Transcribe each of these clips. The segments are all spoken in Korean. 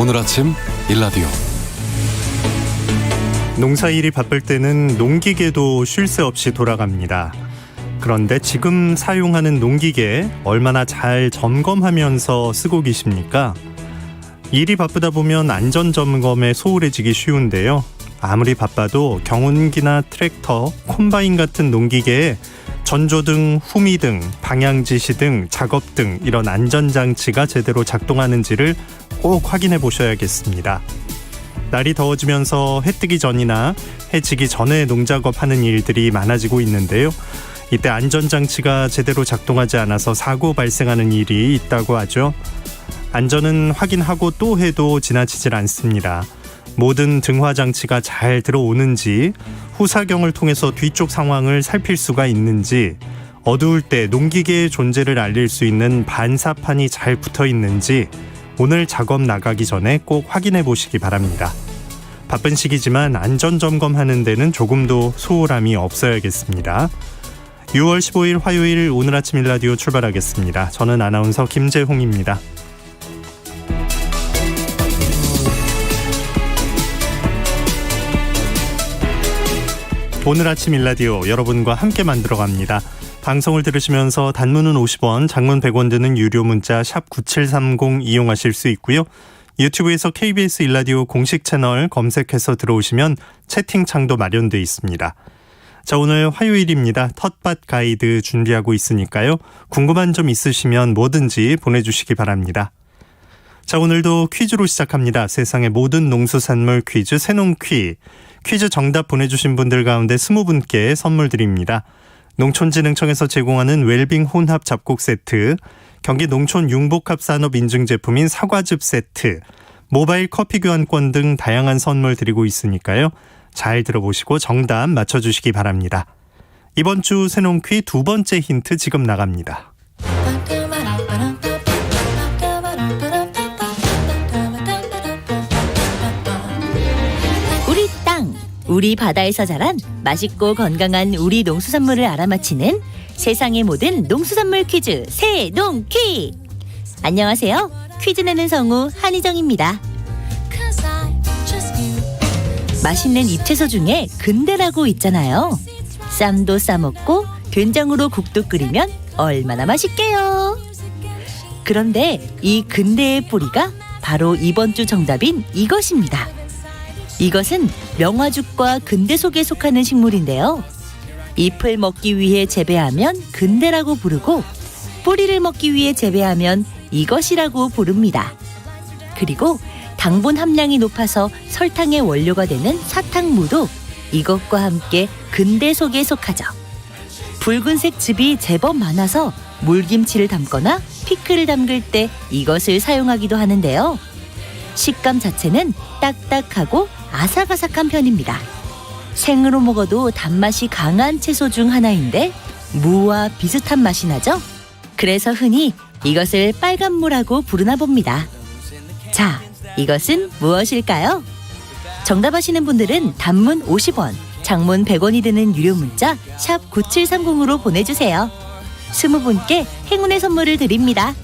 오늘 아침 일라디오. 농사일이 바쁠 때는 농기계도 쉴 새 없이 돌아갑니다. 그런데 지금 사용하는 농기계 얼마나 잘 점검하면서 쓰고 계십니까? 일이 바쁘다 보면 안전점검에 소홀해지기 쉬운데요. 아무리 바빠도 경운기나 트랙터, 콤바인 같은 농기계에 전조등, 후미등, 방향지시 등, 작업등 이런 안전장치가 제대로 작동하는지를 꼭 확인해 보셔야겠습니다. 날이 더워지면서 해 뜨기 전이나 해 지기 전에 농작업하는 일들이 많아지고 있는데요. 이때 안전장치가 제대로 작동하지 않아서 사고 발생하는 일이 있다고 하죠. 안전은 확인하고 또 해도 지나치질 않습니다. 모든 등화장치가 잘 들어오는지, 후사경을 통해서 뒤쪽 상황을 살필 수가 있는지, 어두울 때 농기계의 존재를 알릴 수 있는 반사판이 잘 붙어 있는지 오늘 작업 나가기 전에 꼭 확인해 보시기 바랍니다. 바쁜 시기지만 안전점검하는 데는 조금도 소홀함이 없어야겠습니다. 6월 15일 화요일 오늘 아침 일라디오 출발하겠습니다. 저는 아나운서 김재홍입니다. 오늘 아침 일라디오 여러분과 함께 만들어갑니다. 방송을 들으시면서 단문은 50원, 장문 100원 드는 유료 문자 샵 9730 이용하실 수 있고요. 유튜브에서 KBS 일라디오 공식 채널 검색해서 들어오시면 채팅창도 마련되어 있습니다. 자, 오늘 화요일입니다. 텃밭 가이드 준비하고 있으니까요. 궁금한 점 있으시면 뭐든지 보내주시기 바랍니다. 자, 오늘도 퀴즈로 시작합니다. 세상의 모든 농수산물 퀴즈 새농퀴. 퀴즈 정답 보내주신 분들 가운데 20분께 선물 드립니다. 농촌진흥청에서 제공하는 웰빙 혼합 잡곡 세트, 경기 농촌 융복합 산업 인증 제품인 사과즙 세트, 모바일 커피 교환권 등 다양한 선물 드리고 있으니까요. 잘 들어보시고 정답 맞춰주시기 바랍니다. 이번 주 새농퀴 두 번째 힌트 지금 나갑니다. 우리 바다에서 자란 맛있고 건강한 우리 농수산물을 알아맞히는 세상의 모든 농수산물 퀴즈 새농퀴. 안녕하세요. 퀴즈 내는 성우 한희정입니다. 맛있는 잎채소 중에 근대라고 있잖아요. 쌈도 싸먹고 된장으로 국도 끓이면 얼마나 맛있게요. 그런데 이 근대의 뿌리가 바로 이번 주 정답인 이것입니다. 이것은 명화죽과 근대 속에 속하는 식물인데요. 잎을 먹기 위해 재배하면 근대라고 부르고 뿌리를 먹기 위해 재배하면 이것이라고 부릅니다. 그리고 당분 함량이 높아서 설탕의 원료가 되는 사탕무도 이것과 함께 근대 속에 속하죠. 붉은색 즙이 제법 많아서 물김치를 담거나 피클을 담글 때 이것을 사용하기도 하는데요. 식감 자체는 딱딱하고 아삭아삭한 편입니다. 생으로 먹어도 단맛이 강한 채소 중 하나인데 무와 비슷한 맛이 나죠? 그래서 흔히 이것을 빨간무라고 부르나 봅니다. 자, 이것은 무엇일까요? 정답 아시는 분들은 단문 50원, 장문 100원이 드는 유료 문자 샵 9730으로 보내주세요. 20분께 행운의 선물을 드립니다.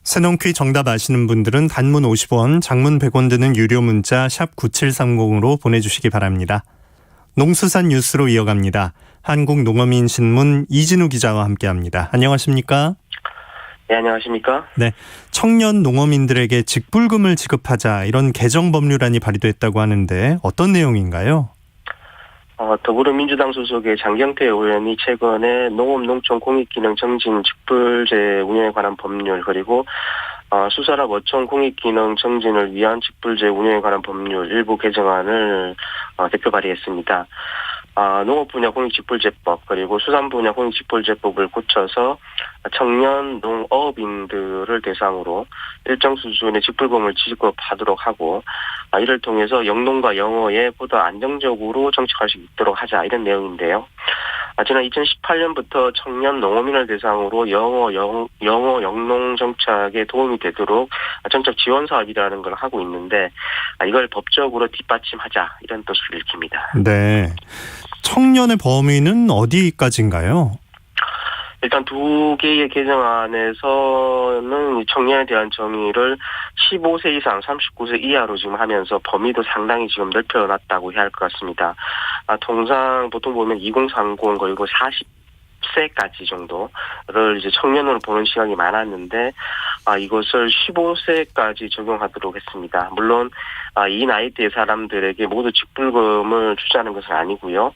새농퀴 정답 아시는 분들은 단문 50원, 장문 100원 드는 유료 문자 샵 9730으로 보내주시기 바랍니다. 농수산 뉴스로 이어갑니다. 한국농어민신문 이진우 기자와 함께합니다. 안녕하십니까? 네, 안녕하십니까? 네, 청년 농어민들에게 직불금을 지급하자 이런 개정 법률안이 발의됐다고 하는데 어떤 내용인가요? 더불어민주당 소속의 장경태 의원이 최근에 농업농촌공익기능 정진 직불제 운영에 관한 법률 그리고 수산업 어촌 공익기능 정진을 위한 직불제 운영에 관한 법률 일부 개정안을 대표 발의했습니다. 농업 분야 공익직불제법 그리고 수산 분야 공익직불제법을 고쳐서 청년 농어업인들을 대상으로 일정 수준의 직불금을 지급하도록 하고 이를 통해서 영농과 영어에 보다 안정적으로 정착할 수 있도록 하자 이런 내용인데요. 지난 2018년부터 청년 농어민을 대상으로 영어 영농 정착에 도움이 되도록 정책 지원 사업이라는 걸 하고 있는데 이걸 법적으로 뒷받침하자 이런 뜻을 읽힙니다. 네. 청년의 범위는 어디까지인가요? 일단 두 개의 개정안에서는 청년에 대한 정의를 15세 이상 39세 이하로 지금 하면서 범위도 상당히 지금 넓혀놨다고 해야 할 것 같습니다. 통상 보통 보면 2030 그리고 40세까지 정도를 이제 청년으로 보는 시각이 많았는데 이것을 15세까지 적용하도록 했습니다. 물론 이 나이대의 사람들에게 모두 직불금을 주자는 것은 아니고요.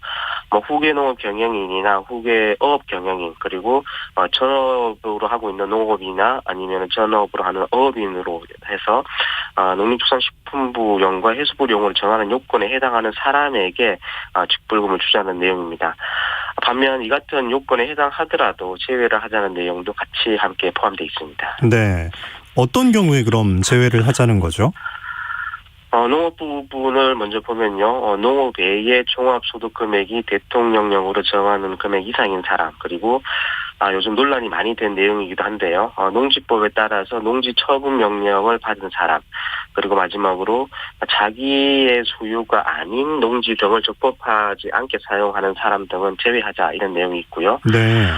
후계 농업 경영인이나 후계 어업 경영인 그리고 전업으로 하고 있는 농업이나 아니면 전업으로 하는 어업인으로 해서 농림축산식품부령과 해수부령을 정하는 요건에 해당하는 사람에게 직불금을 주자는 내용입니다. 반면 이 같은 요건에 해당하더라도 제외를 하자는 내용도 같이 함께 포함되어 있습니다. 네. 어떤 경우에 그럼 제외를 하자는 거죠? 농업 부분을 먼저 보면요. 농업 외의 종합소득 금액이 대통령령으로 정하는 금액 이상인 사람 그리고 요즘 논란이 많이 된 내용이기도 한데요. 농지법에 따라서 농지 처분 명령을 받은 사람 그리고 마지막으로 자기의 소유가 아닌 농지 등을 적법하지 않게 사용하는 사람 등은 제외하자 이런 내용이 있고요. 네.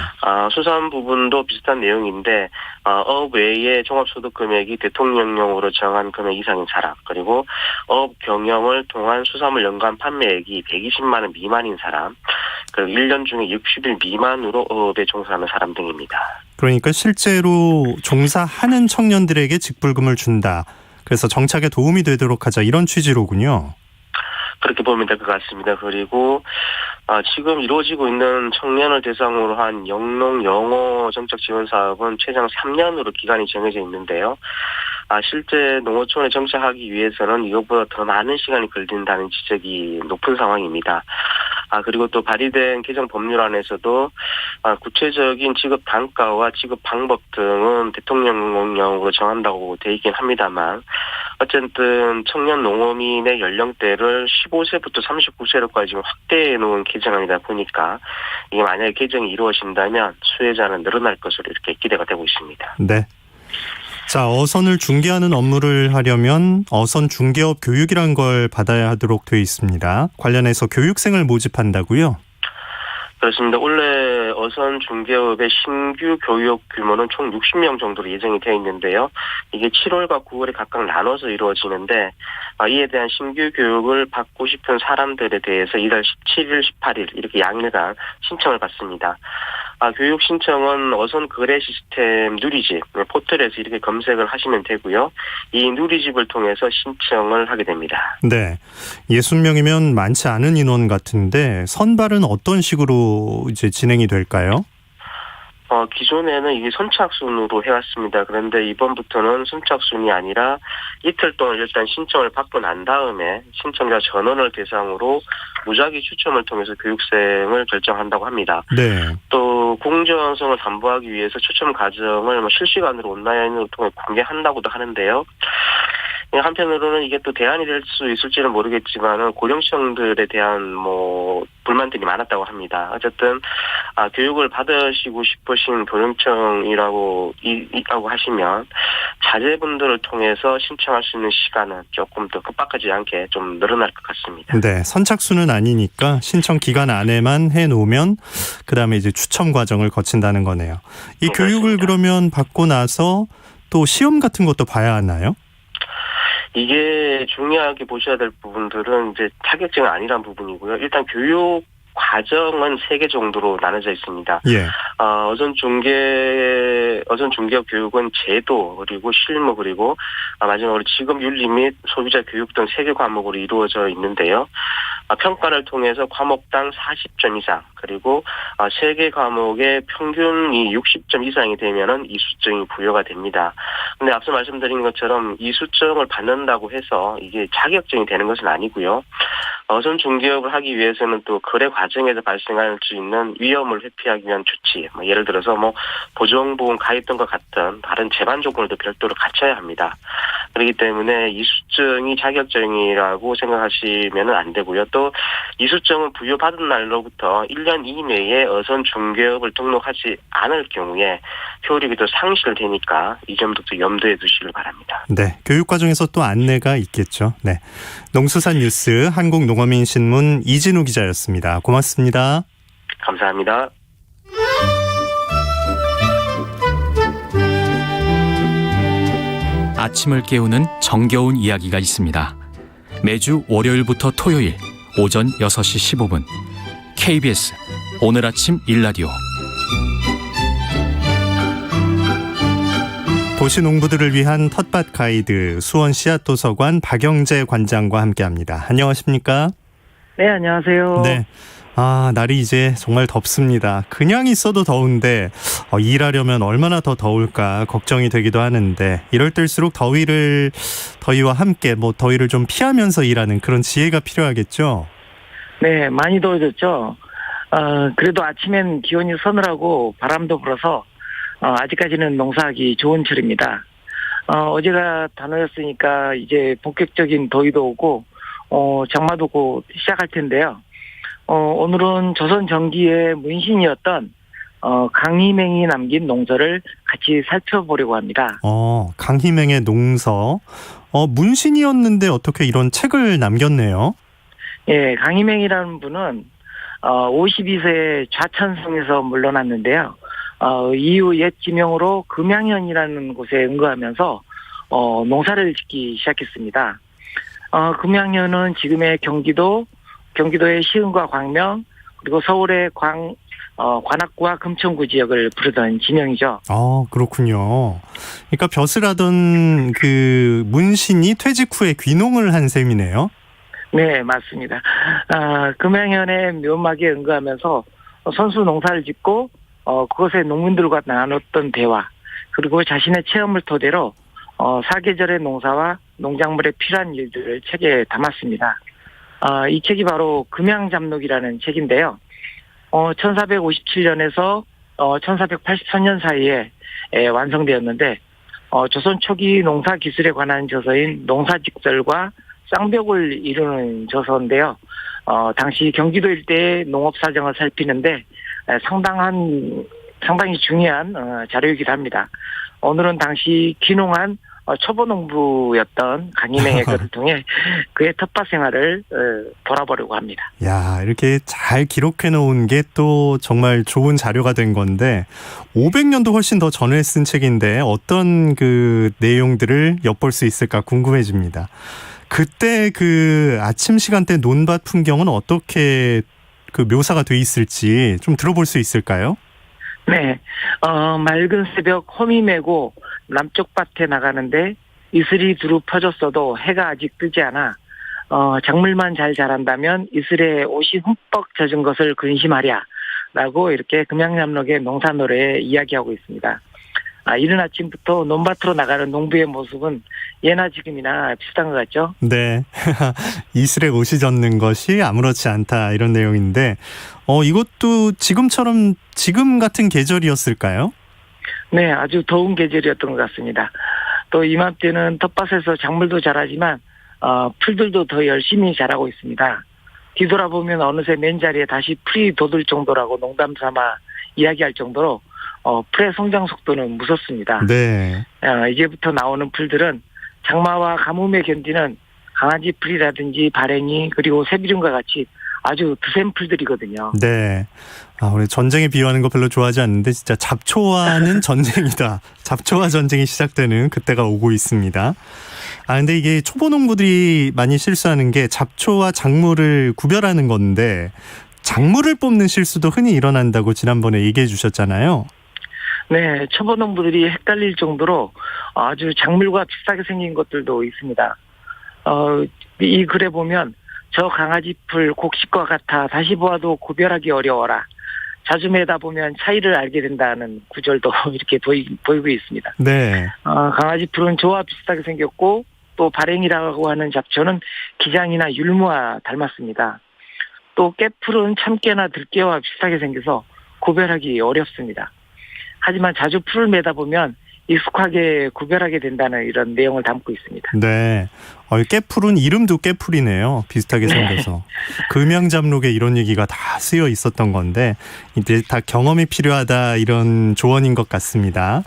수산 부분도 비슷한 내용인데 어업 외의 종합소득 금액이 대통령령으로 정한 금액 이상인 사람 그리고 어업 경영을 통한 수산물 연간 판매액이 120만 원 미만인 사람 그리고 1년 중에 60일 미만으로 어업에 종사하는 사람 등입니다. 그러니까 실제로 종사하는 청년들에게 직불금을 준다. 그래서 정착에 도움이 되도록 하자 이런 취지로군요. 그렇게 보면 될 것 같습니다. 그리고 지금 이루어지고 있는 청년을 대상으로 한 영농 영어 정책 지원 사업은 최장 3년으로 기간이 정해져 있는데요. 실제 농어촌에 정착하기 위해서는 이것보다 더 많은 시간이 걸린다는 지적이 높은 상황입니다. 그리고 또 발의된 개정 법률안에서도 구체적인 지급 단가와 지급 방법 등은 대통령령으로 정한다고 돼 있긴 합니다만 어쨌든 청년 농어민의 연령대를 15세부터 39세로까지 지금 확대해 놓은 개정안이다 보니까 이게 만약에 개정이 이루어진다면 수혜자는 늘어날 것으로 이렇게 기대가 되고 있습니다. 네. 자, 어선을 중개하는 업무를 하려면 어선 중개업 교육이란 걸 받아야 하도록 되어 있습니다. 관련해서 교육생을 모집한다고요? 그렇습니다. 원래 어선 중개업의 신규 교육 규모는 총 60명 정도로 예정이 되어 있는데요. 이게 7월과 9월에 각각 나눠서 이루어지는데 이에 대한 신규 교육을 받고 싶은 사람들에 대해서 이달 17일, 18일 이렇게 양일간 신청을 받습니다. 교육 신청은 어선 거래 시스템 누리집 포털에서 이렇게 검색을 하시면 되고요. 이 누리집을 통해서 신청을 하게 됩니다. 네. 60명이면 많지 않은 인원 같은데 선발은 어떤 식으로 이제 진행이 될까요? 기존에는 이게 선착순으로 해왔습니다. 그런데 이번부터는 선착순이 아니라 이틀 동안 일단 신청을 받고 난 다음에 신청자 전원을 대상으로 무작위 추첨을 통해서 교육생을 결정한다고 합니다. 네. 또 공정성을 담보하기 위해서 추첨 과정을 실시간으로 온라인으로 통해 공개한다고도 하는데요. 한편으로는 이게 또 대안이 될 수 있을지는 모르겠지만은 고령층들에 대한 불만들이 많았다고 합니다. 어쨌든 교육을 받으시고 싶으신 고령층이라고 하시면 자제분들을 통해서 신청할 수 있는 시간은 조금 더 급박하지 않게 좀 늘어날 것 같습니다. 네, 선착순은 아니니까 신청 기간 안에만 해놓으면 그다음에 이제 추첨 과정을 거친다는 거네요. 이 교육을 그렇습니다. 그러면 받고 나서 또 시험 같은 것도 봐야 하나요? 이게 중요하게 보셔야 될 부분들은 이제 자격증은 아니란 부분이고요. 일단 교육 과정은 3개 정도로 나눠져 있습니다. 예. 어선 중개업 교육은 제도 그리고 실무 그리고 마지막으로 지급 윤리 및 소비자 교육 등 3개 과목으로 이루어져 있는데요. 평가를 통해서 과목당 40점 이상 그리고 3개 과목의 평균이 60점 이상이 되면은 이수증이 부여가 됩니다. 근데 앞서 말씀드린 것처럼 이수증을 받는다고 해서 이게 자격증이 되는 것은 아니고요. 어선 중개업을 하기 위해서는 또 거래 과정에서 발생할 수 있는 위험을 회피하기 위한 조치, 예를 들어서 보정보험 가입 등과 같은 다른 제반 조건을 별도로 갖춰야 합니다. 그렇기 때문에 이수증이 자격증이라고 생각하시면 안 되고요. 또 또 이수정은 부여받은 날로부터 1년 이내에 어선 중개업을 등록하지 않을 경우에 효력이 또 상실되니까 이 점도 또 염두에 두시길 바랍니다. 네, 교육 과정에서 또 안내가 있겠죠. 네, 농수산 뉴스 한국농어민신문 이진우 기자였습니다. 고맙습니다. 감사합니다. 아침을 깨우는 정겨운 이야기가 있습니다. 매주 월요일부터 토요일 오전 6시 15분 KBS 오늘 아침 일라디오. 도시 농부들을 위한 텃밭 가이드 수원 씨앗도서관 박영재 관장과 함께합니다. 안녕하십니까? 네, 안녕하세요. 네. 날이 이제 정말 덥습니다. 그냥 있어도 더운데 일하려면 얼마나 더 더울까 걱정이 되기도 하는데 이럴 때일수록 더위와 함께 더위를 좀 피하면서 일하는 그런 지혜가 필요하겠죠? 네, 많이 더워졌죠. 그래도 아침엔 기온이 서늘하고 바람도 불어서 아직까지는 농사하기 좋은 철입니다. 어제가 단오였으니까 이제 본격적인 더위도 오고 장마도 곧 시작할 텐데요. 오늘은 조선전기의 문신이었던 강희맹이 남긴 농서를 같이 살펴보려고 합니다. 강희맹의 농서. 문신이었는데 어떻게 이런 책을 남겼네요? 예, 강희맹이라는 분은 52세에 좌천성에서 물러났는데요. 이후 옛 지명으로 금양현이라는 곳에 응거하면서 농사를 짓기 시작했습니다. 금양현은 지금의 경기도의 시흥과 광명, 그리고 서울의 관악구와 금천구 지역을 부르던 지명이죠. 그렇군요. 그러니까 벼슬 하던 그 문신이 퇴직 후에 귀농을 한 셈이네요. 네, 맞습니다. 금양현의 묘막에 응거하면서 선수 농사를 짓고 그것의 농민들과 나눴던 대화, 그리고 자신의 체험을 토대로 사계절의 농사와 농작물에 필요한 일들을 책에 담았습니다. 이 책이 바로 금양잡록이라는 책인데요. 1457년에서 1483년 사이에 완성되었는데 조선 초기 농사 기술에 관한 저서인 농사직설과 쌍벽을 이루는 저서인데요. 당시 경기도 일대의 농업 사정을 살피는데 상당히 중요한 자료이기도 합니다. 오늘은 당시 귀농한 초보농부였던 강희맹의 글을 통해 그의 텃밭 생활을 돌아보려고 합니다. 야, 이렇게 잘 기록해 놓은 게 또 정말 좋은 자료가 된 건데 500년도 훨씬 더 전에 쓴 책인데 어떤 그 내용들을 엿볼 수 있을까 궁금해집니다. 그때 그 아침 시간대 논밭 풍경은 어떻게 그 묘사가 돼 있을지 좀 들어볼 수 있을까요? 네, 맑은 새벽 홈이 메고 남쪽 밭에 나가는데 이슬이 두루 퍼졌어도 해가 아직 뜨지 않아 작물만 잘 자란다면 이슬에 옷이 흠뻑 젖은 것을 근심하랴 라고 이렇게 금양잡록의 농사 노래에 이야기하고 있습니다. 이른 아침부터 논밭으로 나가는 농부의 모습은 예나 지금이나 비슷한 것 같죠? 네. 이슬에 옷이 젖는 것이 아무렇지 않다 이런 내용인데 이것도 지금 같은 계절이었을까요? 네, 아주 더운 계절이었던 것 같습니다. 또 이맘때는 텃밭에서 작물도 자라지만 풀들도 더 열심히 자라고 있습니다. 뒤돌아보면 어느새 맨자리에 다시 풀이 돋을 정도라고 농담 삼아 이야기할 정도로 풀의 성장 속도는 무섭습니다. 네. 이제부터 나오는 풀들은 장마와 가뭄에 견디는 강아지 풀이라든지 발행이 그리고 새비름과 같이 아주 드센 풀들이거든요. 네. 우리 전쟁에 비유하는 거 별로 좋아하지 않는데 진짜 잡초와는 전쟁이다. 잡초와 전쟁이 시작되는 그때가 오고 있습니다. 근데 이게 초보농부들이 많이 실수하는 게 잡초와 작물을 구별하는 건데 작물을 뽑는 실수도 흔히 일어난다고 지난번에 얘기해 주셨잖아요. 네, 초보농부들이 헷갈릴 정도로 아주 작물과 비슷하게 생긴 것들도 있습니다. 이 글에 보면 저 강아지 풀 곡식과 같아 다시 보아도 구별하기 어려워라. 자주 매다 보면 차이를 알게 된다는 구절도 이렇게 보이고 있습니다. 네. 강아지 풀은 저와 비슷하게 생겼고 또 발행이라고 하는 잡초는 기장이나 율무와 닮았습니다. 또 깨풀은 참깨나 들깨와 비슷하게 생겨서 구별하기 어렵습니다. 하지만 자주 풀을 매다 보면 익숙하게 구별하게 된다는 이런 내용을 담고 있습니다. 네. 깨풀은 이름도 깨풀이네요. 비슷하게 생겨서. 금양잡록에 이런 얘기가 다 쓰여 있었던 건데 이제 다 경험이 필요하다 이런 조언인 것 같습니다.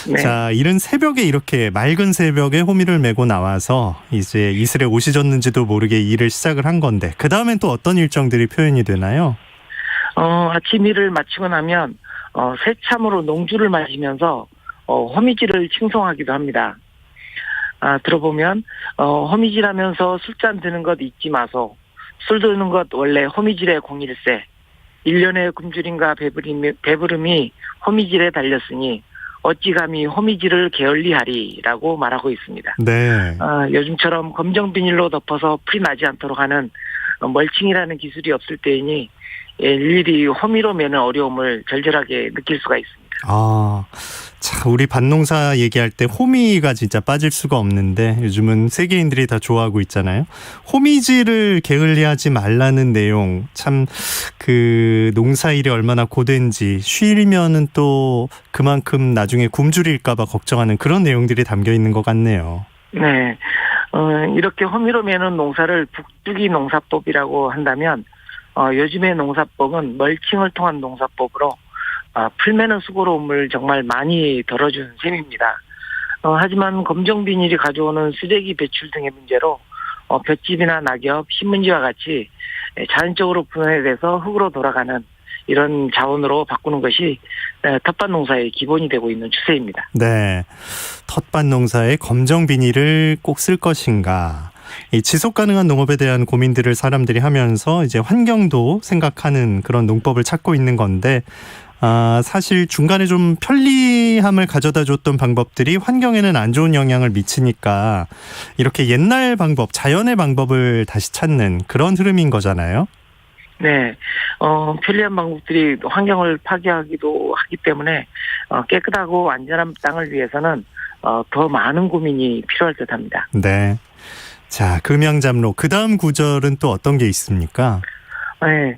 네. 자, 이른 새벽에 이렇게 맑은 새벽에 호미를 메고 나와서 이제 이슬에 옷이 졌는지도 모르게 일을 시작을 한 건데 그 다음엔 또 어떤 일정들이 표현이 되나요? 아침 일을 마치고 나면 새참으로 농주를 마시면서 호미질을 칭송하기도 합니다. 들어보면 호미질하면서 술잔 드는 것 잊지 마소. 술 드는 것 원래 호미질의 공일세. 1년의 굶주림과 배부름이 호미질에 달렸으니 어찌 감히 호미질을 게을리하리라고 말하고 있습니다. 네. 요즘처럼 검정 비닐로 덮어서 풀이 나지 않도록 하는 멀칭이라는 기술이 없을 때이니 일일이 호미로 매는 어려움을 절절하게 느낄 수가 있습니다. 자, 우리 밭농사 얘기할 때 호미가 진짜 빠질 수가 없는데 요즘은 세계인들이 다 좋아하고 있잖아요. 호미질을 게을리하지 말라는 내용, 참 그 농사일이 얼마나 고된지 쉬면은 또 그만큼 나중에 굶주릴까 봐 걱정하는 그런 내용들이 담겨 있는 것 같네요. 네. 이렇게 호미로 매는 농사를 북두기 농사법이라고 한다면 요즘의 농사법은 멀칭을 통한 농사법으로 풀매는 수고로움을 정말 많이 덜어준 셈입니다. 하지만 검정 비닐이 가져오는 쓰레기 배출 등의 문제로 볏짚이나 낙엽, 신문지와 같이 자연적으로 분해돼서 흙으로 돌아가는 이런 자원으로 바꾸는 것이 텃밭 농사의 기본이 되고 있는 추세입니다. 네, 텃밭 농사에 검정 비닐을 꼭 쓸 것인가? 이 지속 가능한 농업에 대한 고민들을 사람들이 하면서 이제 환경도 생각하는 그런 농법을 찾고 있는 건데 사실 중간에 좀 편리함을 가져다 줬던 방법들이 환경에는 안 좋은 영향을 미치니까 이렇게 옛날 방법, 자연의 방법을 다시 찾는 그런 흐름인 거잖아요. 네, 편리한 방법들이 환경을 파괴하기도 하기 때문에 깨끗하고 안전한 땅을 위해서는 더 많은 고민이 필요할 듯합니다. 네. 자, 금양잡록 그 다음 구절은 또 어떤 게 있습니까? 네.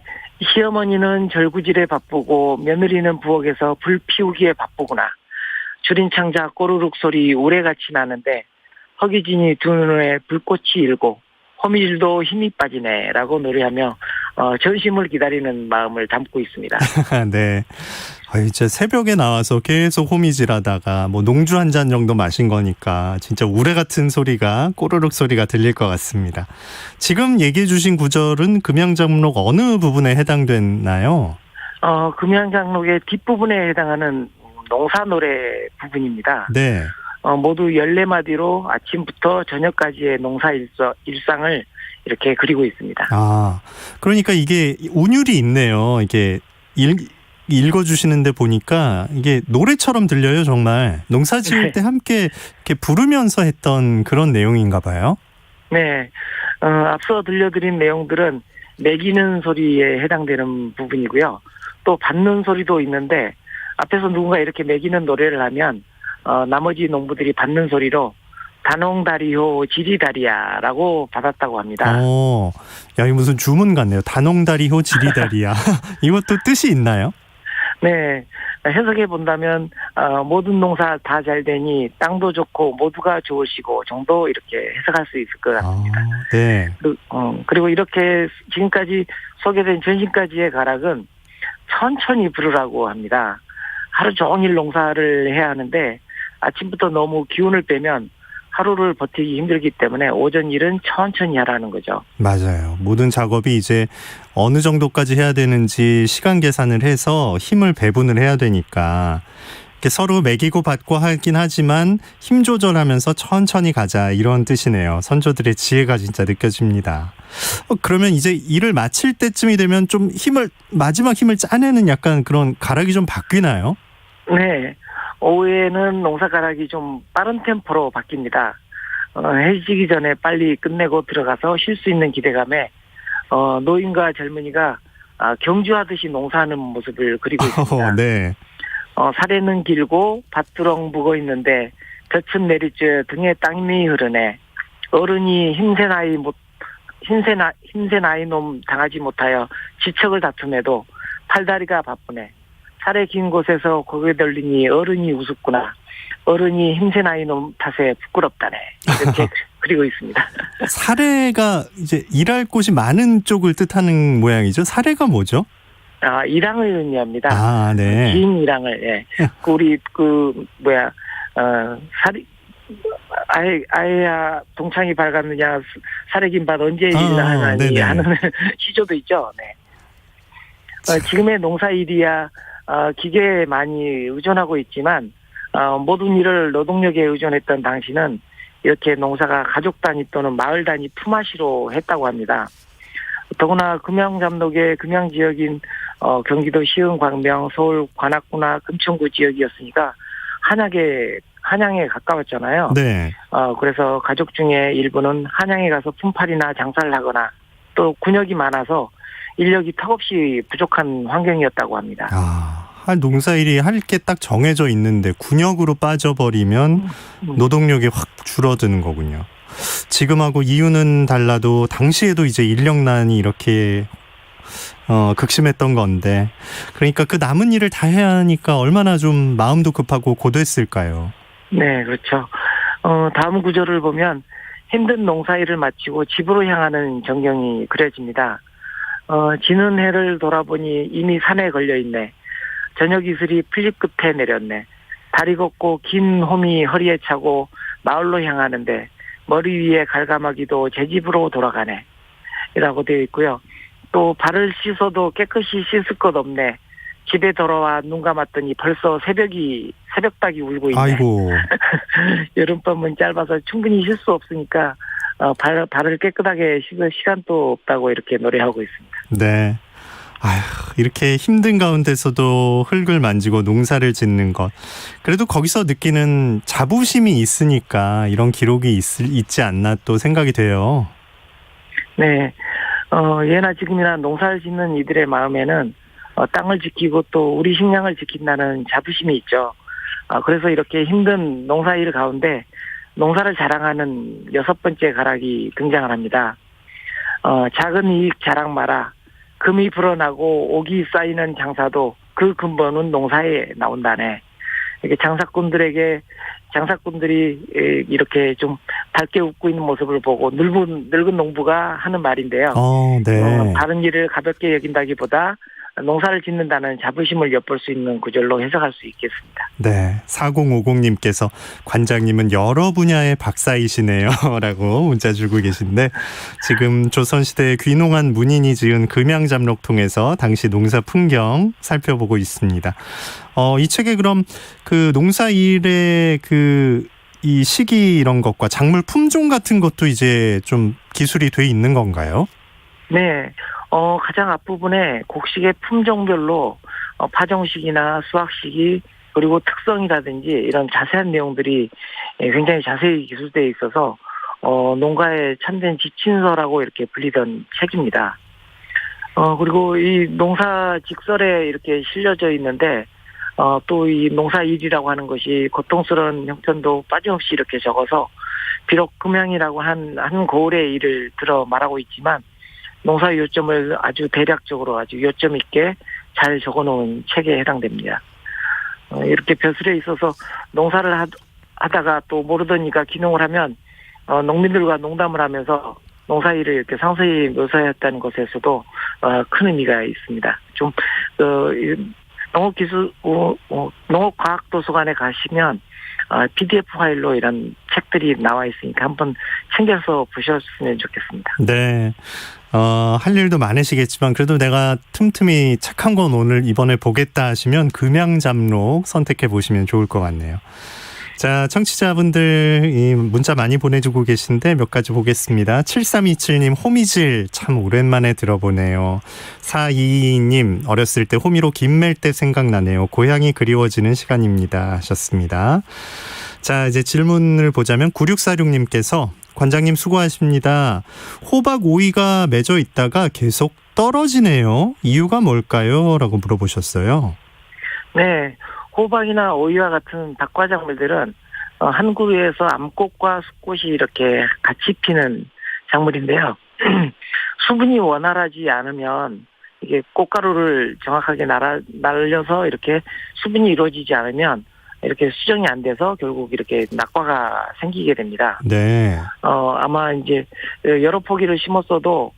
시어머니는 절구질에 바쁘고 며느리는 부엌에서 불 피우기에 바쁘구나. 줄인 창자 꼬르륵 소리 우레같이 나는데 허기진이 두 눈에 불꽃이 일고 호미질도 힘이 빠지네라고 노래하며 전심을 기다리는 마음을 담고 있습니다. 네. 진짜 새벽에 나와서 계속 호미질하다가 뭐 농주 한 잔 정도 마신 거니까 진짜 우레 같은 소리가 꼬르륵 소리가 들릴 것 같습니다. 지금 얘기해 주신 구절은 금양장록 어느 부분에 해당되나요? 금양장록의 뒷부분에 해당하는 농사 노래 부분입니다. 네. 모두 14마디로 아침부터 저녁까지의 농사 일상을 이렇게 그리고 있습니다. 그러니까 이게 운율이 있네요. 이게 읽어주시는데 보니까 이게 노래처럼 들려요, 정말. 농사 지을 때 함께 이렇게 부르면서 했던 그런 내용인가 봐요. 네. 앞서 들려드린 내용들은 매기는 소리에 해당되는 부분이고요. 또 받는 소리도 있는데 앞에서 누군가 이렇게 매기는 노래를 하면 나머지 농부들이 받는 소리로 다농다리호 지리다리야라고 받았다고 합니다. 야, 이 무슨 주문 같네요. 다농다리호 지리다리야. 이것도 뜻이 있나요? 네, 해석해 본다면 모든 농사 다 잘 되니 땅도 좋고 모두가 좋으시고 정도 이렇게 해석할 수 있을 것 같습니다. 네. 그리고 이렇게 지금까지 소개된 전신까지의 가락은 천천히 부르라고 합니다. 하루 종일 농사를 해야 하는데 아침부터 너무 기운을 빼면 하루를 버티기 힘들기 때문에 오전 일은 천천히 하라는 거죠. 맞아요. 모든 작업이 이제 어느 정도까지 해야 되는지 시간 계산을 해서 힘을 배분을 해야 되니까 이렇게 서로 매기고 받고 하긴 하지만 힘 조절하면서 천천히 가자 이런 뜻이네요. 선조들의 지혜가 진짜 느껴집니다. 그러면 이제 일을 마칠 때쯤이 되면 좀 마지막 힘을 짜내는 약간 그런 가락이 좀 바뀌나요? 네. 오후에는 농사가락이 좀 빠른 템포로 바뀝니다. 해지기 전에 빨리 끝내고 들어가서 쉴 수 있는 기대감에 노인과 젊은이가 경주하듯이 농사하는 모습을 그리고 있습니다. 네. 사례는 길고 밭두렁 묵어 있는데 볕은 내리쬐 등에 땀이 흐르네. 어른이 힘센 아이 놈 당하지 못하여 지척을 다툼해도 팔다리가 바쁘네. 살에 긴 곳에서 고개 돌리니 어른이 우습구나. 어른이 힘센 아이놈 탓에 부끄럽다네. 이렇게 그리고 있습니다. 사례가 이제 일할 곳이 많은 쪽을 뜻하는 모양이죠. 사례가 뭐죠? 일항을 의미합니다. 네. 긴 일항을, 예. 우리, 아예야 동창이 밝았느냐, 살에 긴 밭 언제 일이나 하나니 하는 시조도 있죠. 네. 지금의 농사일이야, 기계에 많이 의존하고 있지만, 모든 일을 노동력에 의존했던 당시는 이렇게 농사가 가족 단위 또는 마을 단위 품앗이로 했다고 합니다. 더구나 금양잡록의 금양지역인 경기도 시흥, 광명, 서울, 관악구나 금천구 지역이었으니까 한양에 가까웠잖아요. 네. 그래서 가족 중에 일부는 한양에 가서 품팔이나 장사를 하거나 또 군역이 많아서 인력이 턱없이 부족한 환경이었다고 합니다. 농사일이 할 게 딱 정해져 있는데 군역으로 빠져버리면 노동력이 확 줄어드는 거군요. 지금하고 이유는 달라도 당시에도 이제 인력난이 이렇게 극심했던 건데, 그러니까 그 남은 일을 다 해야 하니까 얼마나 좀 마음도 급하고 고됐을까요? 네, 그렇죠. 다음 구절을 보면 힘든 농사일을 마치고 집으로 향하는 전경이 그려집니다. 지는 해를 돌아보니 이미 산에 걸려있네. 저녁 이슬이 풀잎 끝에 내렸네. 다리 걷고 긴 홈이 허리에 차고 마을로 향하는데 머리 위에 갈가마기도 제 집으로 돌아가네. 이라고 되어 있고요. 또 발을 씻어도 깨끗이 씻을 것 없네. 집에 돌아와 눈 감았더니 벌써 새벽닭이 울고 있네. 아이고. 여름밤은 짧아서 충분히 쉴 수 없으니까 발을 깨끗하게 씻을 시간도 없다고 이렇게 노래하고 있습니다. 네. 이렇게 힘든 가운데서도 흙을 만지고 농사를 짓는 것. 그래도 거기서 느끼는 자부심이 있으니까 이런 기록이 있지 않나 또 생각이 돼요. 네. 예나 지금이나 농사를 짓는 이들의 마음에는 땅을 지키고 또 우리 식량을 지킨다는 자부심이 있죠. 그래서 이렇게 힘든 농사일 가운데 농사를 자랑하는 6번째 가락이 등장을 합니다. 작은 이익 자랑 마라. 금이 불어나고 옥이 쌓이는 장사도 그 근본은 농사에 나온다네. 이렇게 장사꾼들이 이렇게 좀 밝게 웃고 있는 모습을 보고 늙은 농부가 하는 말인데요. 네. 다른 일을 가볍게 여긴다기보다 농사를 짓는다는 자부심을 엿볼 수 있는 구절로 해석할 수 있겠습니다. 네, 4050님께서 관장님은 여러 분야의 박사이시네요 라고 문자 주고 계신데, 지금 조선시대의 귀농한 문인이 지은 금양잡록 통해서 당시 농사 풍경 살펴보고 있습니다. 이 책에 그럼 그 농사일의 이 시기 이런 것과 작물 품종 같은 것도 이제 좀 기술이 돼 있는 건가요? 네. 가장 앞부분에 곡식의 품종별로 파종시기나 수확시기 그리고 특성이라든지 이런 자세한 내용들이 굉장히 자세히 기술되어 있어서 농가의 참된 지친서라고 이렇게 불리던 책입니다. 그리고 이 농사 직설에 이렇게 실려져 있는데 또 이 농사일이라고 하는 것이 고통스러운 형편도 빠짐없이 이렇게 적어서 비록 금양이라고 한 고을의 일을 들어 말하고 있지만 농사 요점을 아주 대략적으로 아주 요점 있게 잘 적어놓은 책에 해당됩니다. 이렇게 벼슬에 있어서 농사를 하다가 또 모르던 이가 귀농을 하면 농민들과 농담을 하면서 농사일을 이렇게 상세히 묘사했다는 것에서도 큰 의미가 있습니다. 좀 농업과학도서관에 가시면 PDF 파일로 이런 책들이 나와 있으니까 한번 챙겨서 보셨으면 좋겠습니다. 네. 할 일도 많으시겠지만 그래도 내가 틈틈이 착한 건 이번에 보겠다 하시면 금양잡록 선택해 보시면 좋을 것 같네요. 자, 청취자분들 이 문자 많이 보내주고 계신데 몇 가지 보겠습니다. 7327님 호미질 참 오랜만에 들어보네요. 4222님 어렸을 때 호미로 김 맬 때 생각나네요. 고향이 그리워지는 시간입니다 하셨습니다. 자, 이제 질문을 보자면 9646님께서 관장님 수고하십니다. 호박 오이가 맺어 있다가 계속 떨어지네요. 이유가 뭘까요? 라고 물어보셨어요. 네. 호박이나 오이와 같은 닭과작물들은 한 그루에서 암꽃과 숫꽃이 이렇게 같이 피는 작물인데요. 수분이 원활하지 않으면 이게 꽃가루를 정확하게 날려서 이렇게 수분이 이루어지지 않으면 이렇게 수정이 안 돼서 결국 이렇게 낙과가 생기게 됩니다. 네. 아마 이제 여러 포기를 심었어도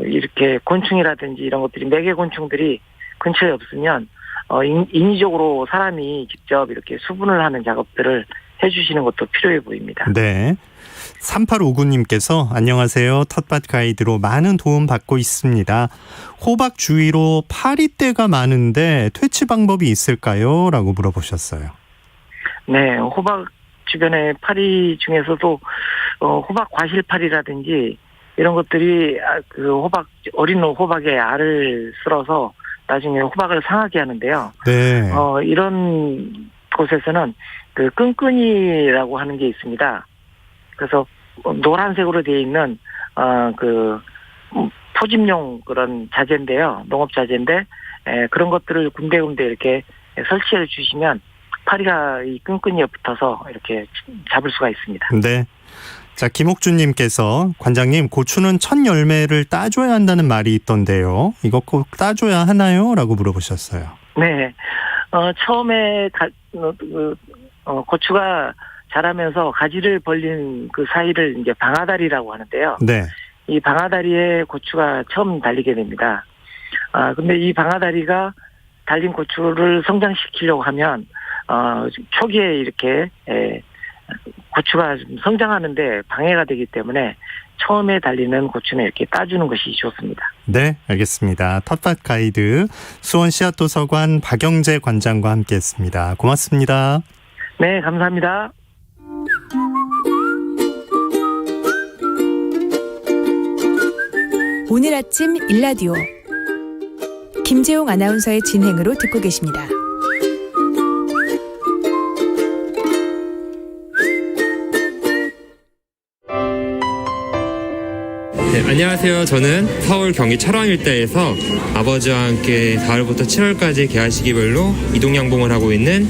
이렇게 곤충이라든지 이런 것들이 매개 곤충들이 근처에 없으면 인위적으로 사람이 직접 이렇게 수분을 하는 작업들을 해주시는 것도 필요해 보입니다. 네. 3859님께서 안녕하세요. 텃밭 가이드로 많은 도움 받고 있습니다. 호박 주위로 파리떼가 많은데 퇴치 방법이 있을까요? 라고 물어보셨어요. 네, 호박 주변에 파리 중에서도 호박 과실파리라든지 이런 것들이 그 어린 호박의 알을 쓸어서 나중에 호박을 상하게 하는데요. 네. 이런 곳에서는 그 끈끈이라고 하는 게 있습니다. 그래서 노란색으로 되어 있는 그 포집용 그런 자재인데요. 농업 자재인데 그런 것들을 군데군데 이렇게 설치해 주시면 파리가 이 끈끈이에 붙어서 이렇게 잡을 수가 있습니다. 네. 자, 김옥준님께서 관장님 고추는 첫 열매를 따줘야 한다는 말이 있던데요. 이거 꼭 따줘야 하나요? 라고 물어보셨어요. 네. 처음에 고추가 자라면서 가지를 벌린 그 사이를 이제 방아다리라고 하는데요. 네. 이 방아다리에 고추가 처음 달리게 됩니다. 근데 이 방아다리가 달린 고추를 성장시키려고 하면 초기에 이렇게 고추가 좀 성장하는데 방해가 되기 때문에 처음에 달리는 고추는 이렇게 따주는 것이 좋습니다. 네, 알겠습니다. 텃밭 가이드 수원 씨앗도서관 박영재 관장과 함께했습니다. 고맙습니다. 네, 감사합니다. 오늘 아침 일라디오 김재용 아나운서의 진행으로 듣고 계십니다. 네, 안녕하세요. 저는 서울 경기 철원 일대에서 아버지와 함께 4월부터 7월까지 계약 시기별로 이동 양봉을 하고 있는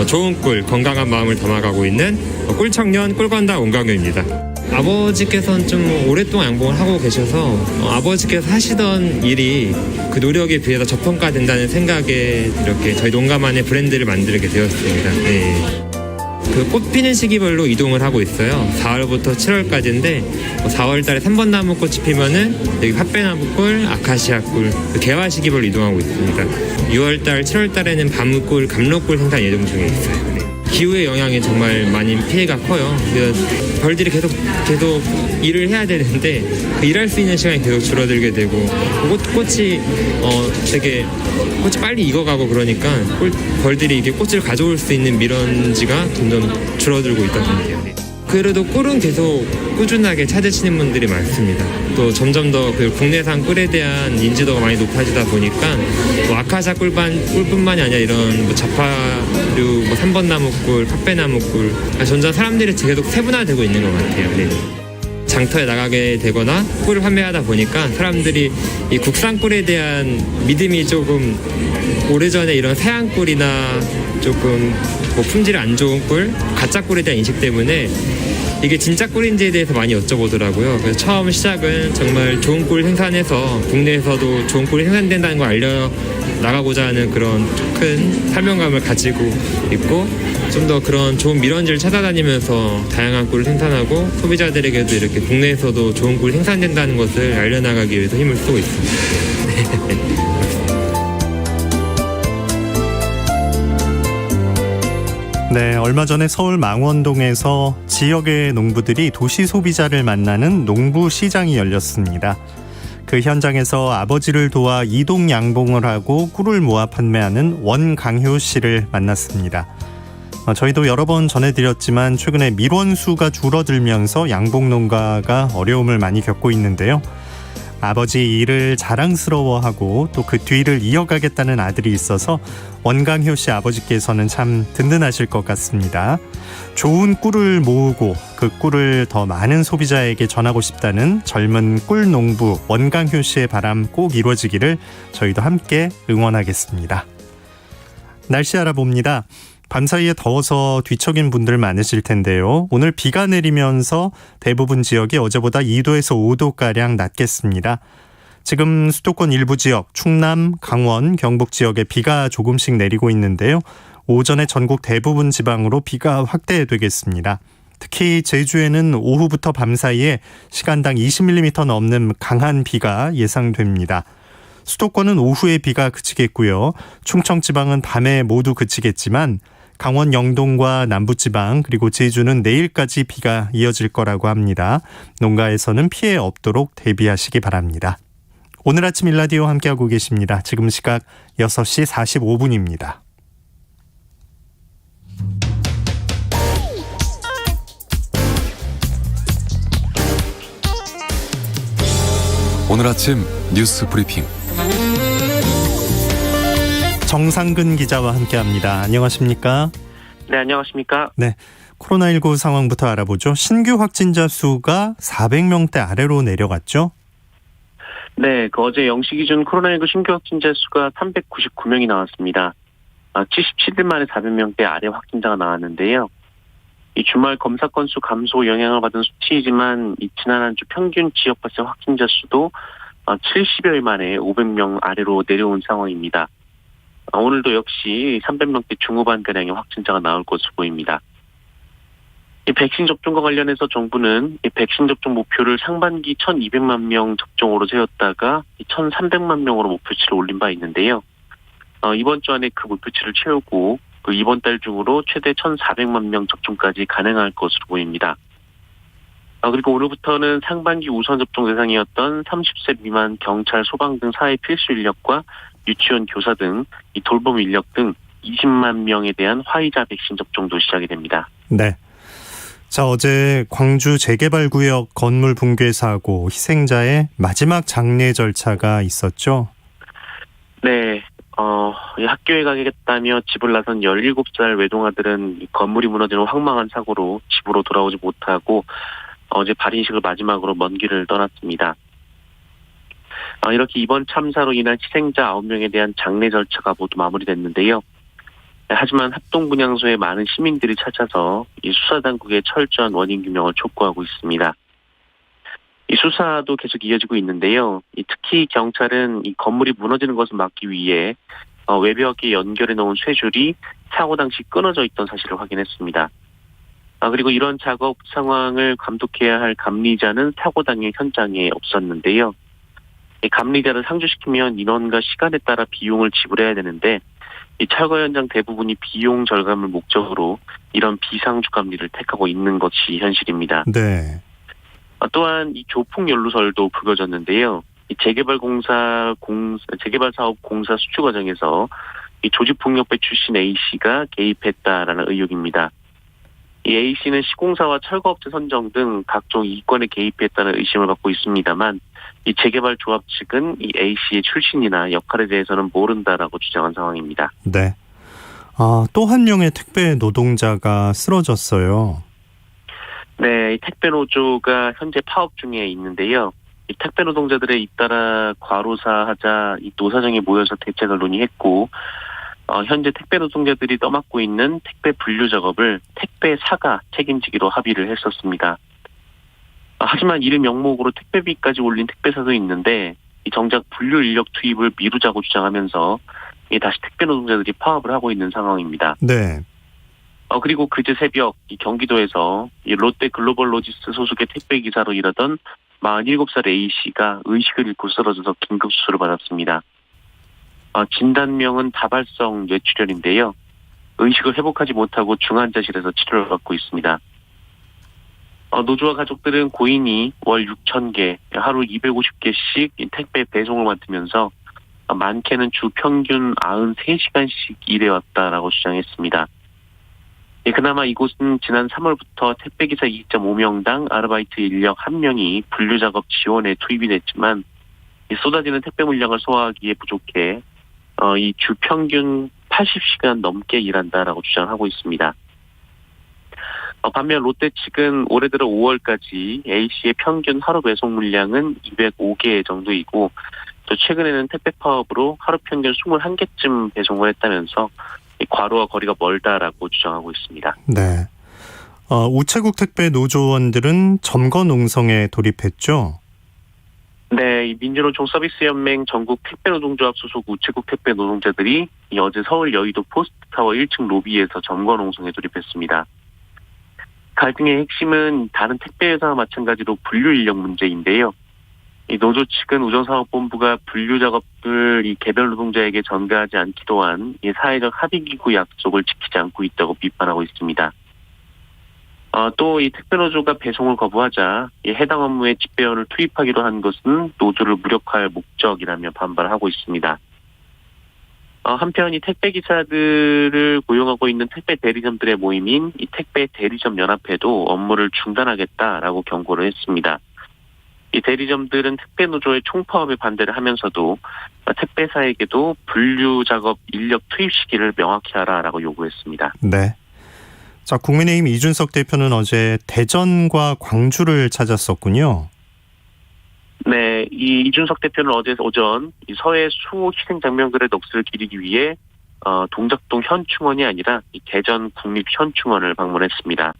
좋은 꿀, 건강한 마음을 담아가고 있는 꿀청년 꿀건다 온강효입니다. 아버지께서는 좀 오랫동안 양봉을 하고 계셔서 아버지께서 하시던 일이 그 노력에 비해서 저평가된다는 생각에 이렇게 저희 농가만의 브랜드를 만들게 되었습니다. 네. 그 꽃 피는 시기별로 이동을 하고 있어요. 4월부터 7월까지인데 4월 달에 3번 나무꽃이 피면은 여기 팥배나무꿀, 아카시아꿀 개화 시기별로 이동하고 있습니다. 6월 달, 7월 달에는 밤꿀, 감로꿀 생산 예정 중에 있어요. 네. 기후의 영향이 정말 많이 피해가 커요. 벌들이 계속 일을 해야 되는데 그 일할 수 있는 시간이 계속 줄어들게 되고 꽃이 되게 꽃이 빨리 익어가고 그러니까 벌들이 이게 꽃을 가져올 수 있는 미런지가 점점 줄어들고 있다고 해요. 그래도 꿀은 계속 꾸준하게 찾으시는 분들이 많습니다. 또 점점 더 그 국내산 꿀에 대한 인지도가 많이 높아지다 보니까 아카시아 꿀뿐만이 아니라 이런 자파류 3번 나무꿀, 팥배나무꿀 점점 사람들이 계속 세분화되고 있는 것 같아요. 네. 장터에 나가게 되거나 꿀을 판매하다 보니까 사람들이 이 국산 꿀에 대한 믿음이 조금 오래전에 이런 서양 꿀이나 조금 품질이 안 좋은 꿀, 가짜 꿀에 대한 인식 때문에 이게 진짜 꿀인지에 대해서 많이 여쭤보더라고요. 그래서 처음 시작은 정말 좋은 꿀 생산해서 국내에서도 좋은 꿀이 생산된다는 걸 알려나가고자 하는 그런 큰 사명감을 가지고 있고 좀 더 그런 좋은 미런지를 찾아다니면서 다양한 꿀을 생산하고 소비자들에게도 이렇게 국내에서도 좋은 꿀이 생산된다는 것을 알려나가기 위해서 힘을 쓰고 있습니다. 네, 얼마 전에 서울 망원동에서 지역의 농부들이 도시 소비자를 만나는 농부 시장이 열렸습니다. 그 현장에서 아버지를 도와 이동 양봉을 하고 꿀을 모아 판매하는 원강효 씨를 만났습니다. 저희도 여러 번 전해드렸지만 최근에 밀원수가 줄어들면서 양봉 농가가 어려움을 많이 겪고 있는데요. 아버지 일을 자랑스러워하고 또 그 뒤를 이어가겠다는 아들이 있어서 원강효 씨 아버지께서는 참 든든하실 것 같습니다. 좋은 꿀을 모으고 그 꿀을 더 많은 소비자에게 전하고 싶다는 젊은 꿀 농부 원강효 씨의 바람 꼭 이루어지기를 저희도 함께 응원하겠습니다. 날씨 알아봅니다. 밤사이에 더워서 뒤척인 분들 많으실 텐데요. 오늘 비가 내리면서 대부분 지역이 어제보다 2도에서 5도가량 낮겠습니다. 지금 수도권 일부 지역, 충남, 강원, 경북 지역에 비가 조금씩 내리고 있는데요. 오전에 전국 대부분 지방으로 비가 확대되겠습니다. 특히 제주에는 오후부터 밤 사이에 시간당 20mm 넘는 강한 비가 예상됩니다. 수도권은 오후에 비가 그치겠고요. 충청 지방은 밤에 모두 그치겠지만 강원 영동과 남부지방 그리고 제주는 내일까지 비가 이어질 거라고 합니다. 농가에서는 피해 없도록 대비하시기 바랍니다. 오늘 아침 일라디오 함께하고 계십니다. 지금 시각 6시 45분입니다. 오늘 아침 뉴스 브리핑 정상근 기자와 함께합니다. 안녕하십니까? 네, 안녕하십니까? 네, 코로나19 상황부터 알아보죠. 신규 확진자 수가 400명대 아래로 내려갔죠? 네, 어제 0시 기준 코로나19 신규 확진자 수가 399명이 나왔습니다. 77일 만에 400명대 아래 확진자가 나왔는데요. 이 주말 검사 건수 감소 영향을 받은 수치이지만 지난 한 주 평균 지역 발생 확진자 수도 70여일 만에 500명 아래로 내려온 상황입니다. 오늘도 역시 300명대 중후반가량의 확진자가 나올 것으로 보입니다. 이 백신 접종과 관련해서 정부는 이 백신 접종 목표를 상반기 1,200만 명 접종으로 세웠다가 1,300만 명으로 목표치를 올린 바 있는데요. 이번 주 안에 그 목표치를 채우고 이번 달 중으로 최대 1,400만 명 접종까지 가능할 것으로 보입니다. 그리고 오늘부터는 상반기 우선 접종 대상이었던 30세 미만 경찰, 소방 등 사회 필수 인력과 유치원 교사 등 이 돌봄 인력 등 20만 명에 대한 화이자 백신 접종도 시작이 됩니다. 네. 자, 어제 광주 재개발구역 건물 붕괴 사고 희생자의 마지막 장례 절차가 있었죠? 네. 학교에 가겠다며 집을 나선 17살 외동아들은 이 건물이 무너지는 황망한 사고로 집으로 돌아오지 못하고 어제 발인식을 마지막으로 먼 길을 떠났습니다. 이렇게 이번 참사로 인한 희생자 9명에 대한 장례 절차가 모두 마무리됐는데요. 하지만 합동분향소에 많은 시민들이 찾아서 이 수사당국의 철저한 원인 규명을 촉구하고 있습니다. 이 수사도 계속 이어지고 있는데요. 특히 경찰은 이 건물이 무너지는 것을 막기 위해 외벽에 연결해 놓은 쇠줄이 사고 당시 끊어져 있던 사실을 확인했습니다. 그리고 이런 작업 상황을 감독해야 할 감리자는 사고 당일 현장에 없었는데요. 이 감리자를 상주시키면 인원과 시간에 따라 비용을 지불해야 되는데 이 철거 현장 대부분이 비용 절감을 목적으로 이런 비상주 감리를 택하고 있는 것이 현실입니다. 네. 또한 이 조폭 연루설도 불거졌는데요. 이 재개발 사업 공사 수주 과정에서 이 조직폭력배 출신 A 씨가 개입했다라는 의혹입니다. 이 A 씨는 시공사와 철거업체 선정 등 각종 이권에 개입했다는 의심을 받고 있습니다만, 이 재개발 조합 측은 이 A 씨의 출신이나 역할에 대해서는 모른다라고 주장한 상황입니다. 네. 또 한 명의 택배 노동자가 쓰러졌어요. 네, 이 택배 노조가 현재 파업 중에 있는데요. 이 택배 노동자들에 잇따라 과로사하자 이 노사정에 모여서 대책을 논의했고, 현재 택배 노동자들이 떠맡고 있는 택배 분류 작업을 택배사가 책임지기로 합의를 했었습니다. 하지만 이를 명목으로 택배비까지 올린 택배사도 있는데, 이 정작 분류 인력 투입을 미루자고 주장하면서 다시 택배 노동자들이 파업을 하고 있는 상황입니다. 네. 그리고 그제 새벽 이 경기도에서 이 롯데 글로벌 로지스 소속의 택배 기사로 일하던 47살 A 씨가 의식을 잃고 쓰러져서 긴급 수술을 받았습니다. 진단명은 다발성 뇌출혈인데요. 의식을 회복하지 못하고 중환자실에서 치료를 받고 있습니다. 노조와 가족들은 고인이 월 6,000개, 하루 250개씩 택배 배송을 맡으면서 많게는 주 평균 93시간씩 일해왔다라고 주장했습니다. 그나마 이곳은 지난 3월부터 택배기사 2.5명당 아르바이트 인력 1명이 분류작업 지원에 투입이 됐지만 쏟아지는 택배 물량을 소화하기에 부족해 이 주 평균 80시간 넘게 일한다라고 주장하고 있습니다. 반면 롯데 측은 올해 들어 5월까지 A씨의 평균 하루 배송 물량은 205개 정도이고, 또 최근에는 택배 파업으로 하루 평균 21개쯤 배송을 했다면서 과로와 거리가 멀다라고 주장하고 있습니다. 네. 우체국 택배 노조원들은 점거 농성에 돌입했죠? 네, 이 민주노총 서비스연맹 전국 택배노동조합 소속 우체국 택배 노동자들이 어제 서울 여의도 포스트타워 1층 로비에서 점거 농성에 돌입했습니다. 갈등의 핵심은 다른 택배회사와 마찬가지로 분류 인력 문제인데요. 이 노조 측은 우정사업본부가 분류 작업을 이 개별 노동자에게 전가하지 않기도 한 이 사회적 합의기구 약속을 지키지 않고 있다고 비판하고 있습니다. 또 이 택배노조가 배송을 거부하자 이 해당 업무에 집배원을 투입하기로 한 것은 노조를 무력화할 목적이라며 반발하고 있습니다. 한편 이 택배 기사들을 고용하고 있는 택배 대리점들의 모임인 이 택배 대리점 연합회도 업무를 중단하겠다라고 경고를 했습니다. 이 대리점들은 택배 노조의 총파업에 반대를 하면서도 택배사에게도 분류 작업 인력 투입 시기를 명확히 하라라고 요구했습니다. 네. 자, 국민의힘 이준석 대표는 어제 대전과 광주를 찾았었군요. 네, 이 이준석 대표는 어제 오전 이 서해 수호 희생 장면들의 넋을 기리기 위해 동작동 현충원이 아니라 이 대전 국립현충원을 방문했습니다.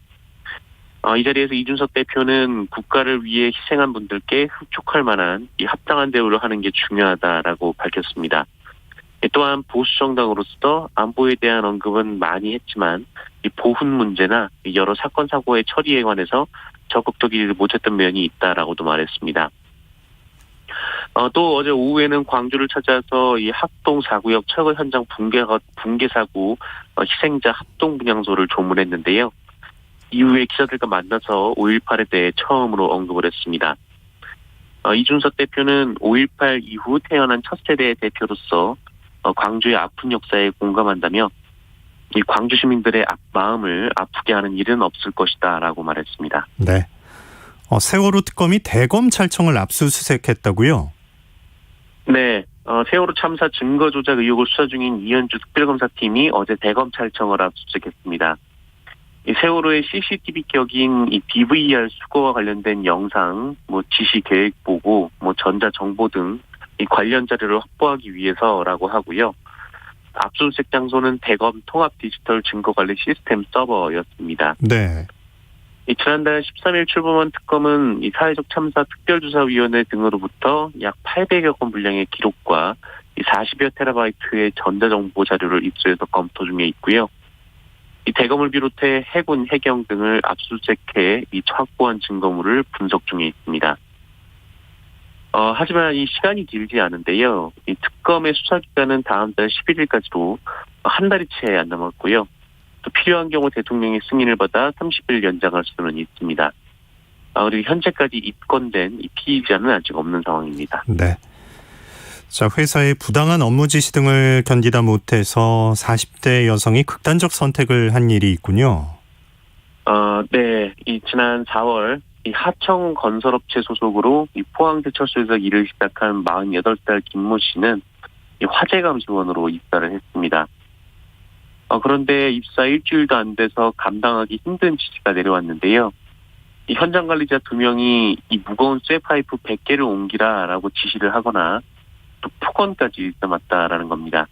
이 자리에서 이준석 대표는 국가를 위해 희생한 분들께 흡족할 만한 이 합당한 대우를 하는 게 중요하다라고 밝혔습니다. 또한 보수 정당으로서 안보에 대한 언급은 많이 했지만 이 보훈 문제나 여러 사건 사고의 처리에 관해서 적극적이지 못했던 면이 있다라고도 말했습니다. 또 어제 오후에는 광주를 찾아서 이 합동 4구역 철거 현장 붕괴 사고 희생자 합동 분향소를 조문했는데요. 이후에 기자들과 만나서 5.18에 대해 처음으로 언급을 했습니다. 이준석 대표는 5.18 이후 태어난 첫 세대의 대표로서 광주의 아픈 역사에 공감한다며 이 광주 시민들의 마음을 아프게 하는 일은 없을 것이다라고 말했습니다. 네. 세월호 특검이 대검찰청을 압수수색했다고요? 네. 세월호 참사 증거 조작 의혹을 수사 중인 이현주 특별검사팀이 어제 대검찰청을 압수수색했습니다. 이 세월호의 CCTV 격인 이 DVR 수거와 관련된 영상, 지시 계획 보고, 전자정보 등 이 관련 자료를 확보하기 위해서라고 하고요. 압수수색 장소는 대검 통합 디지털 증거관리 시스템 서버였습니다. 네. 이 지난달 13일 출범한 특검은 이 사회적 참사 특별조사위원회 등으로부터 약 800여 건 분량의 기록과 이 40여 테라바이트의 전자정보 자료를 입수해서 검토 중에 있고요. 이 대검을 비롯해 해군, 해경 등을 압수수색해 이 확보한 증거물을 분석 중에 있습니다. 하지만 이 시간이 길지 않은데요. 이 특검의 수사 기간은 다음 달 11일까지로 한 달이 채 안 남았고요. 또 필요한 경우 대통령의 승인을 받아 30일 연장할 수는 있습니다. 그리고 현재까지 입건된 이 피의자는 아직 없는 상황입니다. 네. 자, 회사의 부당한 업무 지시 등을 견디다 못해서 40대 여성이 극단적 선택을 한 일이 있군요. 네. 이 지난 4월 이 하청 건설업체 소속으로 이 포항제철소에서 일을 시작한 48살 김모 씨는 이 화재감시원으로 입사를 했습니다. 그런데 입사 일주일도 안 돼서 감당하기 힘든 지시가 내려왔는데요. 이 현장 관리자 2명이 이 무거운 쇠파이프 100개를 옮기라라고 지시를 하거나 또 폭언까지 일삼았다라는 겁니다.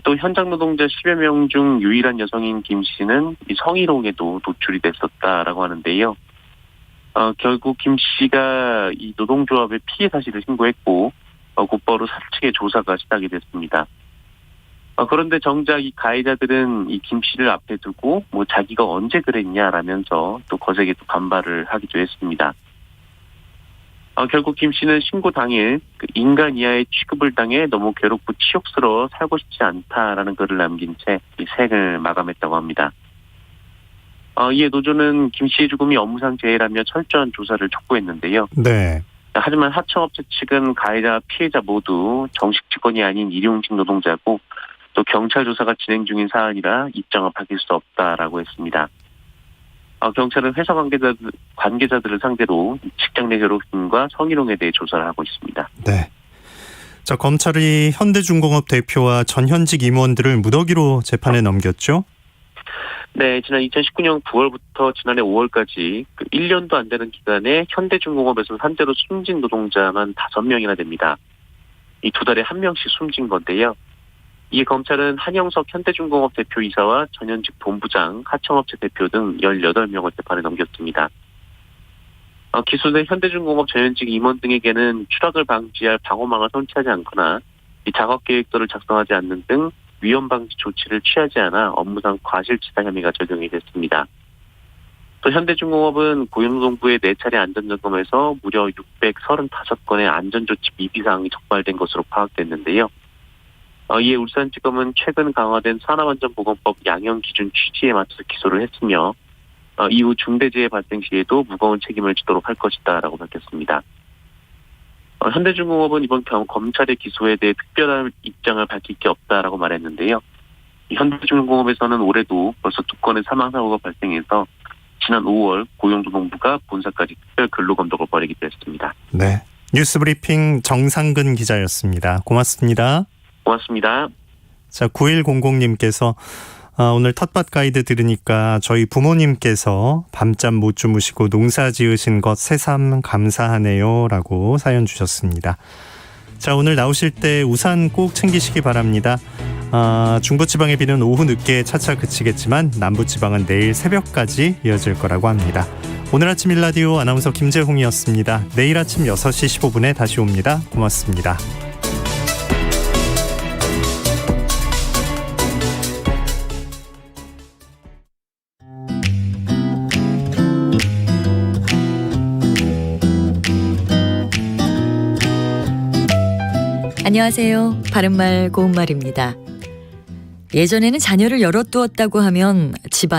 또 현장 노동자 10여 명 중 유일한 여성인 김 씨는 이 성희롱에도 노출이 됐었다라고 하는데요. 결국 김 씨가 이 노동조합의 피해 사실을 신고했고 곧바로 사측의 조사가 시작이 됐습니다. 그런데 정작 이 가해자들은 이 김 씨를 앞에 두고 자기가 언제 그랬냐라면서 또 거세게 또 반발을 하기도 했습니다. 결국 김 씨는 신고 당일 인간 이하의 취급을 당해 너무 괴롭고 치욕스러워 살고 싶지 않다라는 글을 남긴 채 이 생을 마감했다고 합니다. 이에 노조는 김 씨의 죽음이 업무상 재해라며 철저한 조사를 촉구했는데요. 네. 하지만 하청업체 측은 가해자, 피해자 모두 정식 직원이 아닌 일용직 노동자고 또 경찰 조사가 진행 중인 사안이라 입장을 밝힐 수 없다라고 했습니다. 경찰은 회사 관계자들을 상대로 직장 내 괴롭힘과 성희롱에 대해 조사를 하고 있습니다. 네. 자, 검찰이 현대중공업 대표와 전현직 임원들을 무더기로 재판에 넘겼죠? 네, 지난 2019년 9월부터 지난해 5월까지 1년도 안 되는 기간에 현대중공업에서 산재로 숨진 노동자만 5명이나 됩니다. 이 2달에 1명씩 숨진 건데요. 이 검찰은 한영석 현대중공업 대표이사와 전현직 본부장, 하청업체 대표 등 18명을 재판에 넘겼습니다. 기소된 현대중공업 전현직 임원 등에게는 추락을 방지할 방호망을 설치하지 않거나 이 작업 계획서를 작성하지 않는 등 위험 방지 조치를 취하지 않아 업무상 과실치사 혐의가 적용이 됐습니다. 또 현대중공업은 고용노동부의 4차례 안전점검에서 무려 635건의 안전조치 미비사항이 적발된 것으로 파악됐는데요. 이에 울산지검은 최근 강화된 산업안전보건법 양형기준 취지에 맞춰서 기소를 했으며 이후 중대재해 발생 시에도 무거운 책임을 지도록 할 것이다라고 밝혔습니다. 현대중공업은 이번 검찰의 기소에 대해 특별한 입장을 밝힐 게 없다라고 말했는데요. 현대중공업에서는 올해도 벌써 2건의 사망사고가 발생해서 지난 5월 고용노동부가 본사까지 특별 근로감독을 벌이기도 했습니다. 네, 뉴스브리핑 정상근 기자였습니다. 고맙습니다. 고맙습니다. 자, 9100님께서 오늘 텃밭 가이드 들으니까 저희 부모님께서 밤잠 못 주무시고 농사 지으신 것 새삼 감사하네요 라고 사연 주셨습니다. 자, 오늘 나오실 때 우산 꼭 챙기시기 바랍니다. 중부지방의 비는 오후 늦게 차차 그치겠지만 남부지방은 내일 새벽까지 이어질 거라고 합니다. 오늘 아침 일라디오 아나운서 김재홍이었습니다. 내일 아침 6시 15분에 다시 옵니다. 고맙습니다. 안녕하세요. 바른말 고운말입니다. 예전에는 자녀를 열어두었다고 하면 집안